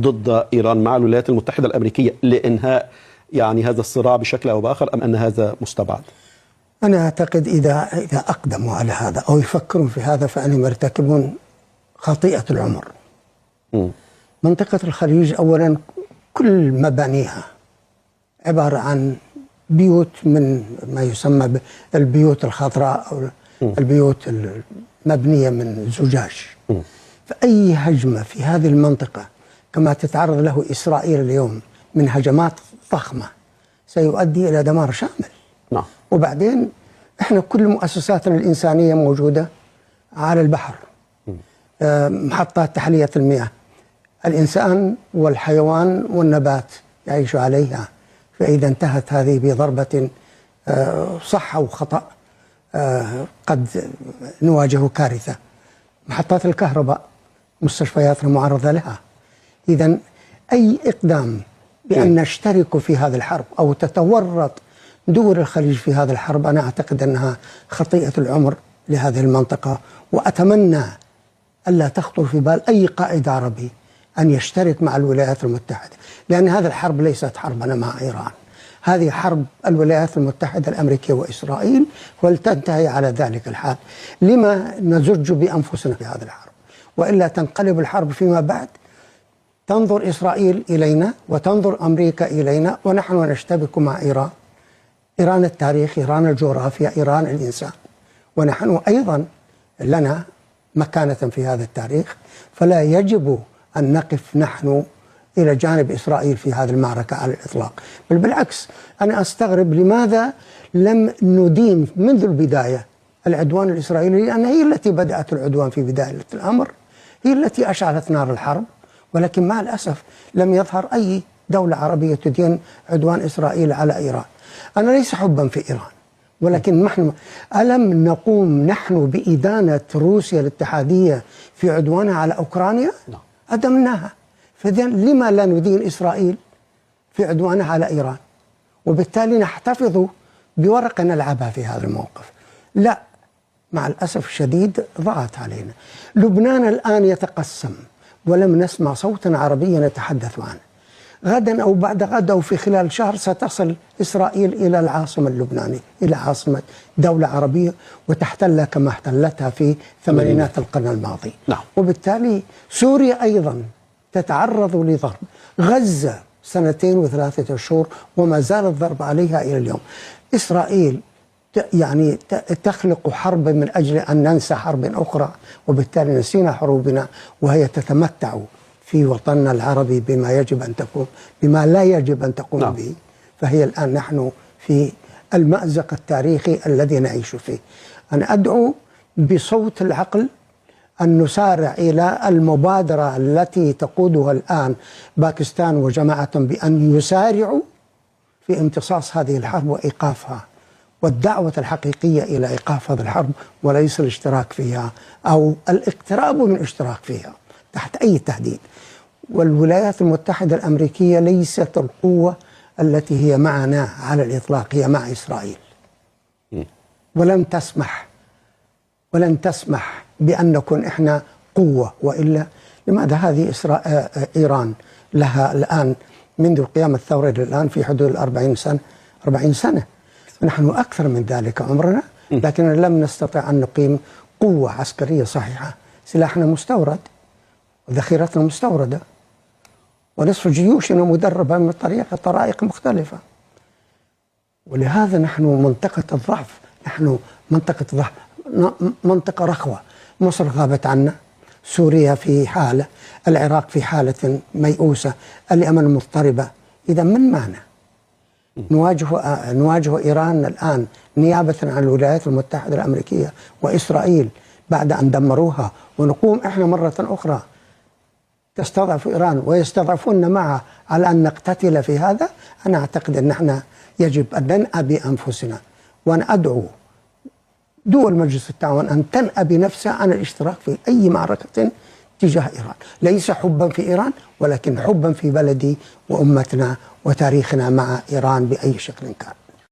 ضد إيران مع الولايات المتحدة الأمريكية لإنهاء يعني هذا الصراع بشكل أو بآخر، أم أن هذا مستبعد؟ أنا أعتقد إذا أقدموا على هذا أو يفكرون في هذا فإنهم يرتكبون خطيئة العمر. منطقة الخليج أولا كل مبانيها عبارة عن بيوت من ما يسمى بالبيوت الخضراء أو البيوت المبنية من زجاج. فأي هجمة في هذه المنطقة كما تتعرض له إسرائيل اليوم من هجمات ضخمة سيؤدي إلى دمار شامل. نعم. وبعدين إحنا كل مؤسساتنا الإنسانية موجودة على البحر، محطات تحلية المياه، الإنسان والحيوان والنبات يعيش عليها. فإذا انتهت هذه بضربة صح أو خطأ قد نواجه كارثة. محطات الكهرباء مستشفياتنا معرضة لها. إذا أي إقدام بأن نشترك في هذا الحرب أو تتورط دول الخليج في هذا الحرب أنا أعتقد أنها خطيئة العمر لهذه المنطقة، وأتمنى ألا تخطر في بال أي قائد عربي أن يشترك مع الولايات المتحدة، لأن هذه الحرب ليست حربنا مع إيران، هذه حرب الولايات المتحدة الأمريكية وإسرائيل، ولتنتهي على ذلك الحال. لما نزج بأنفسنا في هذه الحرب؟ وإلا تنقلب الحرب فيما بعد، تنظر إسرائيل إلينا وتنظر أمريكا إلينا ونحن نشتبك مع إيران. إيران التاريخ، إيران الجغرافيا، إيران الإنسان، ونحن أيضا لنا مكانة في هذا التاريخ، فلا يجب أن نقف نحن إلى جانب إسرائيل في هذه المعركة على الإطلاق. بل بالعكس أنا أستغرب لماذا لم ندين منذ البداية العدوان الإسرائيلي، لأن هي التي بدأت العدوان في بداية الأمر، هي التي أشعلت نار الحرب، ولكن مع الأسف لم يظهر أي دولة عربية تدين عدوان إسرائيل على إيران. أنا ليس حبا في إيران، ولكن نحن ألم نقوم نحن بإدانة روسيا الاتحادية في عدوانها على أوكرانيا؟ أدمناها. فإذا لما لا ندين إسرائيل في عدوانها على إيران؟ وبالتالي نحتفظ بورقة نلعبها في هذا الموقف. لا، مع الأسف الشديد ضاعت علينا. لبنان الآن يتقسم ولم نسمع صوتا عربيا يتحدث عنه. غدا أو بعد غد أو في خلال شهر ستصل إسرائيل إلى العاصمة اللبنانية، إلى عاصمة دولة عربية، وتحتلها كما احتلتها في ثمانينات القرن الماضي. نعم. وبالتالي سوريا أيضا تتعرض لضرب، غزة 2 و3 أشهر وما زال الضرب عليها إلى اليوم. إسرائيل يعني تخلق حرب من أجل أن ننسى حرب أخرى، وبالتالي نسينا حروبنا، وهي تتمتع في وطننا العربي بما يجب أن تكون، بما لا يجب أن تقوم نعم. به. فهي الآن نحن في المأزق التاريخي الذي نعيش فيه. أنا أدعو بصوت العقل أن نسارع إلى المبادرة التي تقودها الآن باكستان وجماعة بأن يسارعوا في امتصاص هذه الحرب وإيقافها، والدعوة الحقيقية إلى إيقاف هذه الحرب وليس الاشتراك فيها أو الاقتراب من الاشتراك فيها تحت أي تهديد. والولايات المتحدة الأمريكية ليست القوة التي هي معنا على الإطلاق، هي مع إسرائيل، ولن تسمح بأن نكون إحنا قوة. وإلا لماذا هذه إيران لها الآن منذ قيام الثورة إلى الآن في حدود 40 سنة، نحن أكثر من ذلك عمرنا، لكن لم نستطع أن نقيم قوة عسكرية صحيحة. سلاحنا مستورد وذخيرتنا مستوردة ونصف جيوشنا مدربة من طرائق مختلفة. ولهذا نحن منطقة الضعف، نحن منطقة ضعف، منطقة رخوة. مصر غابت عنا، سوريا في حالة، العراق في حالة ميؤوسة، اليمن مضطربة. إذا من معنا؟ نواجه إيران الآن نيابة عن الولايات المتحدة الأمريكية وإسرائيل بعد أن دمروها، ونقوم إحنا مرة أخرى تستضعف إيران ويستضعفون معها على أن نقتتل في هذا. أنا أعتقد أن احنا يجب أن ننأى بأنفسنا، وأنا أدعو دول مجلس التعاون أن تنأى بنفسها عن الاشتراك في أي معركة تجاه إيران، ليس حبا في إيران ولكن حبا في بلدي وأمتنا وتاريخنا مع إيران بأي شكل كان.